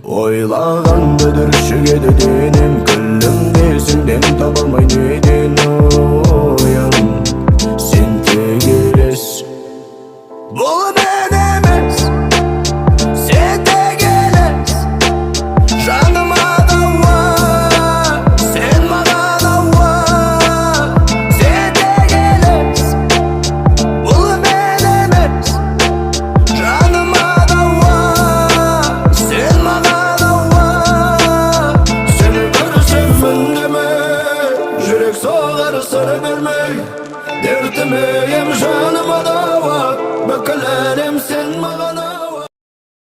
Ойлағанды дүршіге dediğinim Күлім десіңден табалмай неден ойым Сен тек елес Бұл мен емес Сен тек елес Жаныма дауа Сен маған ауа Сен тек елес Бұл мен емес Жаныма дауа Сен маған ауа Сені көрсем үндеме Жүрек соғар сыры